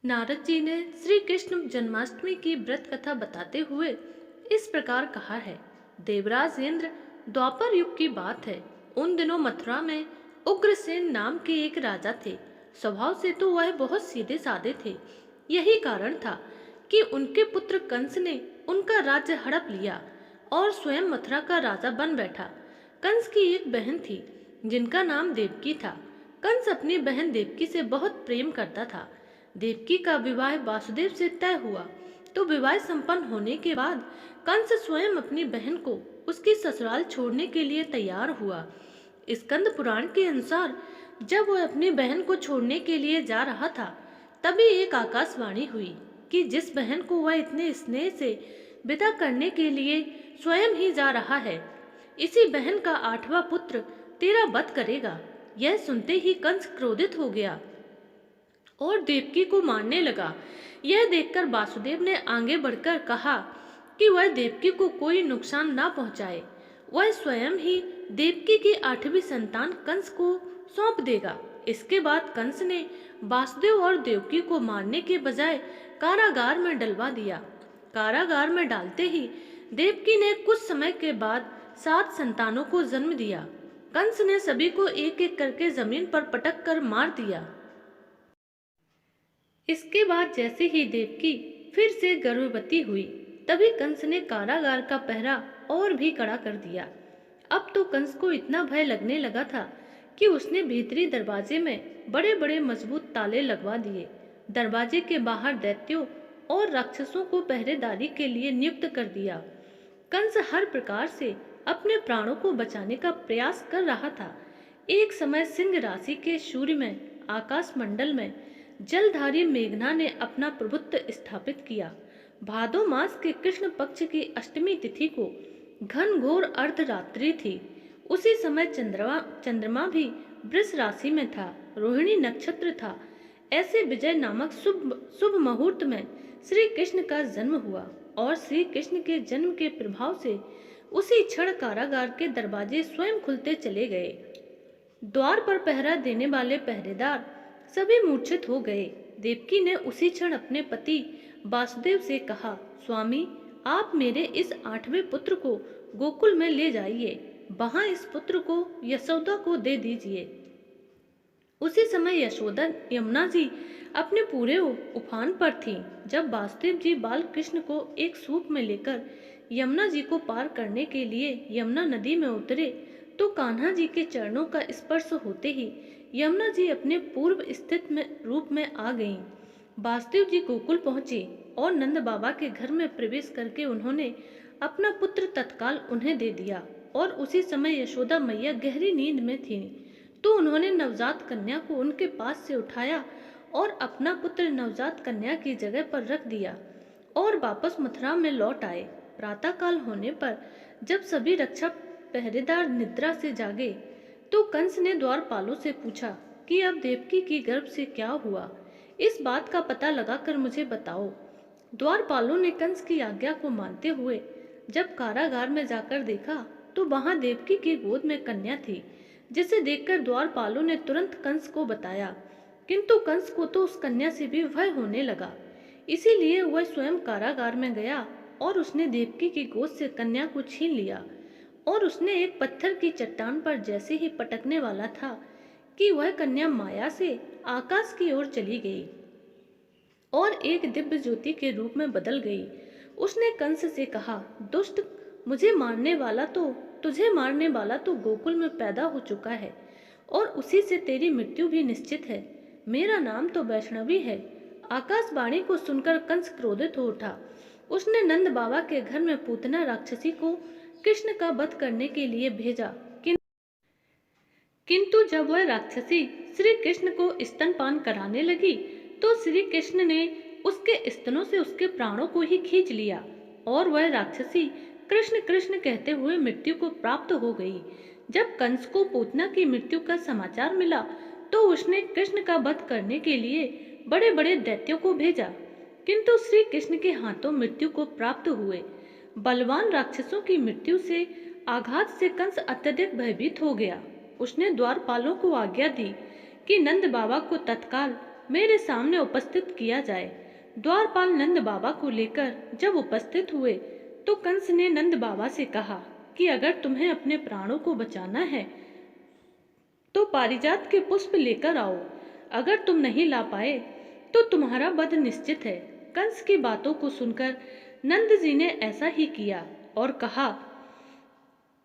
नारद जी ने श्री कृष्ण जन्माष्टमी की व्रत कथा बताते हुए इस प्रकार कहा है। देवराज इंद्र द्वापर युग की बात है। उन दिनों मथुरा में उग्रसेन नाम के एक राजा थे। स्वभाव से तो वह बहुत सीधे साधे थे। यही कारण था कि उनके पुत्र कंस ने उनका राज्य हड़प लिया और स्वयं मथुरा का राजा बन बैठा। कंस की एक बहन थी जिनका नाम देवकी था। कंस अपनी बहन देवकी से बहुत प्रेम करता था। देवकी का विवाह वासुदेव से तय हुआ तो विवाह संपन्न होने के बाद कंस स्वयं अपनी बहन को उसकी ससुराल छोड़ने के लिए तैयार हुआ। स्कंद पुराण के अनुसार जब वह अपनी बहन को छोड़ने के लिए जा रहा था, तभी एक आकाशवाणी हुई कि जिस बहन को वह इतने स्नेह से विदा करने के लिए स्वयं ही जा रहा है, इसी बहन का 8वां पुत्र तेरा वध करेगा। यह सुनते ही कंस क्रोधित हो गया और देवकी को मारने लगा। यह देखकर वासुदेव ने आगे बढ़कर कहा कि वह देवकी को कोई नुकसान ना पहुंचाए। वह स्वयं ही देवकी की 8वीं संतान कंस को सौंप देगा। इसके बाद कंस ने वासुदेव और देवकी को मारने के बजाय कारागार में डलवा दिया। कारागार में डालते ही देवकी ने कुछ समय के बाद 7 संतानों को जन्म दिया। कंस ने सभी को एक एक करके जमीन पर पटक कर मार दिया। इसके बाद जैसे ही देवकी फिर से गर्भवती हुई, तभी कंस ने कारागार का पहरा और भी कड़ा कर दिया। अब तो कंस को इतना भय लगने लगा था कि उसने भीतरी दरवाजे में बड़े बड़े मजबूत ताले लगवा दिए। दरवाजे के बाहर दैत्यों और राक्षसों को पहरेदारी के लिए नियुक्त कर दिया। कंस हर प्रकार से अपने प्राणों को बचाने का प्रयास कर रहा था। एक समय सिंह राशि के सूर्य में आकाश मंडल में जलधारी मेघना ने अपना प्रभुत्व स्थापित किया। भादो मास के कृष्ण पक्ष की अष्टमी तिथि को घन घोर अर्धरात्रि थी। उसी समय चंद्रमा भी वृष राशि में था। रोहिणी नक्षत्र था। ऐसे विजय नामक शुभ मुहूर्त में श्री कृष्ण का जन्म हुआ और श्री कृष्ण के जन्म के प्रभाव से उसी क्षण कारागार के दरवाजे स्वयं खुलते चले गए। द्वार पर पहरा देने वाले पहरेदार सभी मूर्छित हो गए। देवकी ने उसी क्षण अपने पति वासुदेव से कहा, स्वामी, आप मेरे इस 8वें पुत्र को गोकुल में ले जाइए। वहां इस पुत्र को यशोदा को दे दीजिए। उसी समय यशोदा यमुना जी अपने पूरे उफान पर थीं। जब वासुदेव जी बाल कृष्ण को एक सूप में लेकर यमुना जी को पार करने के लिए यमुना नदी में उतरे, तो कान्हा जी के चरणों का स्पर्श होते ही यमुना जी अपने पूर्व स्थित रूप में आ गईं। वासुदेव जी गोकुल पहुंचे और नंद बाबा के घर में प्रवेश करके उन्होंने अपना पुत्र तत्काल उन्हें दे दिया। और उसी समय यशोदा मैया गहरी नींद में थीं, तो उन्होंने नवजात कन्या को उनके पास से उठाया और अपना पुत्र नवजात कन्या की जगह पर रख दिया और वापस मथुरा में लौट आए। प्रातःकाल होने पर जब सभी रक्षा पहरेदार निद्रा से जागे, तो कंस ने द्वारपालों से पूछा कि अब देवकी की गर्भ से क्या हुआ, इस बात का पता लगाकर मुझे बताओ। द्वारपालों ने कंस की आज्ञा को मानते हुए जब कारागार में जाकर देखा, तो वहां देवकी की गोद में कन्या थी, जिसे देखकर द्वारपालों ने तुरंत कंस को बताया। किंतु कंस को तो उस कन्या से भी भय होने लगा। इसीलिए वह स्वयं कारागार में गया और उसने देवकी की गोद से कन्या को छीन लिया और उसने एक पत्थर की चट्टान पर जैसे ही पटकने वाला था कि वह कन्या माया से आकाश की ओर चली गई और एक दिव्य ज्योति के रूप में बदल गई। उसने कंस से कहा, दुष्ट, तुझे मारने वाला तो गोकुल में पैदा हो चुका है और उसी से तेरी मृत्यु भी निश्चित है। मेरा नाम तो वैष्णवी है। आकाशवाणी को सुनकर कंस क्रोधित हो उठा। उसने नंद बाबा के घर में पूतना राक्षसी को कृष्ण का वध करने के लिए भेजा। किंतु जब वह राक्षसी श्री कृष्ण को स्तनपान कराने लगी, तो श्री कृष्ण ने उसके स्तनों से उसके प्राणों को ही खींच लिया और वह राक्षसी कृष्ण कृष्ण कहते हुए मृत्यु को प्राप्त हो गई। जब कंस को पूतना की मृत्यु का समाचार मिला, तो उसने कृष्ण का वध करने के लिए बड़े बड़े दैत्यों को भेजा, किंतु श्री कृष्ण के हाथों मृत्यु को प्राप्त हुए। बलवान राक्षसों की मृत्यु से आघात से कंस अत्यधिक भयभीत हो गया। उसने द्वारपालों को आज्ञा दी कि नंद बाबा को तत्काल मेरे सामने उपस्थित किया जाए। द्वारपाल नंद बाबा को लेकर जब उपस्थित हुए तो कंस ने नंद बाबा से कहा कि अगर तुम्हें अपने प्राणों को बचाना है तो पारिजात के पुष्प लेकर आओ। अगर तुम नहीं ला पाए तो तुम्हारा वध निश्चित है। कंस की बातों को सुनकर नंद जी ने ऐसा ही किया और कहा,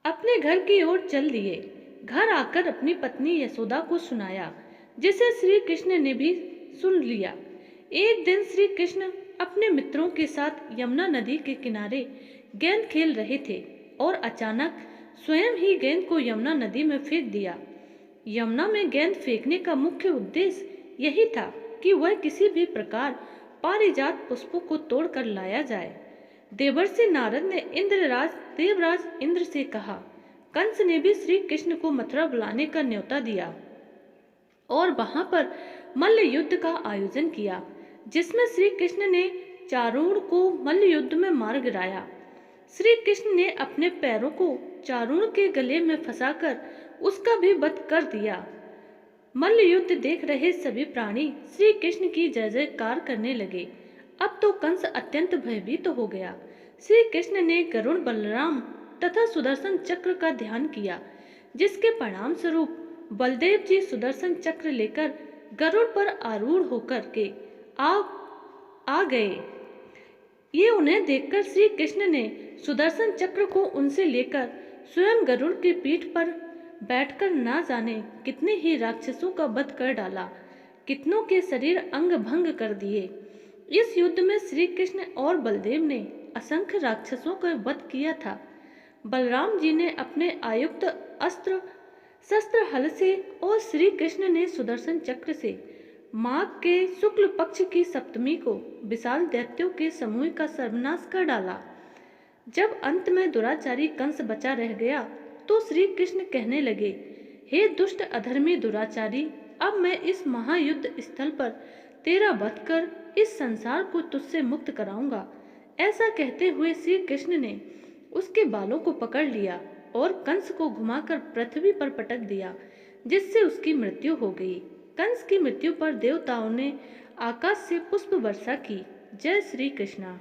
अपने घर की ओर चल दिए। घर आकर अपनी पत्नी यशोदा को सुनाया, जिसे श्री कृष्ण ने भी सुन लिया। एक दिन श्री कृष्ण अपने मित्रों के साथ यमुना नदी के किनारे गेंद खेल रहे थे और अचानक स्वयं ही गेंद को यमुना नदी में फेंक दिया। यमुना में गेंद फेंकने का मुख्य उद्देश्य यही था कि वह किसी भी प्रकार पारिजात पुष्पों को तोड़कर लाया जाए। देवर्षि नारद ने देवराज इंद्र से कहा। कंस ने भी श्री कृष्ण को मथुरा बुलाने का न्योता दिया और वहां पर मल्ल युद्ध का आयोजन किया, जिसमें श्री कृष्ण ने चारूण को मल्ल युद्ध में मार गिराया। श्री कृष्ण ने अपने पैरों को चारूण के गले में फंसाकर उसका भी वध कर दिया। मल्ल युद्ध देख रहे सभी प्राणी श्री कृष्ण की जय जयकार करने लगे। अब तो कंस अत्यंत भयभीत हो गया। श्री कृष्ण ने गरुड़, बलराम तथा सुदर्शन चक्र का ध्यान किया, जिसके परिणाम स्वरूप बलदेव जी सुदर्शन चक्र लेकर गरुड़ पर आरूढ़ होकर के आ गए। ये उन्हें देखकर श्री कृष्ण ने सुदर्शन चक्र को उनसे लेकर स्वयं गरुड़ की पीठ पर बैठकर ना जाने कितने ही राक्षसों का वध कर डाला, कितनों के शरीर अंग भंग कर दिए। इस युद्ध में श्री कृष्ण और बलदेव ने असंख्य राक्षसों का वध किया था। बलराम जी ने अपने आयुक्त अस्त्र शस्त्र हल से और श्री कृष्ण ने सुदर्शन चक्र से माघ के शुक्ल पक्ष की सप्तमी को विशाल दैत्यों के समूह का सर्वनाश कर डाला। जब अंत में दुराचारी कंस बचा रह गया तो श्री कृष्ण कहने लगे, हे दुष्ट अधर्मी दुराचारी, अब मैं इस महायुद्ध स्थल पर तेरा वध कर इस संसार को तुझसे मुक्त कराऊंगा। ऐसा कहते हुए श्री कृष्ण ने उसके बालों को पकड़ लिया और कंस को घुमाकर पृथ्वी पर पटक दिया, जिससे उसकी मृत्यु हो गई। कंस की मृत्यु पर देवताओं ने आकाश से पुष्प वर्षा की। जय श्री कृष्णा।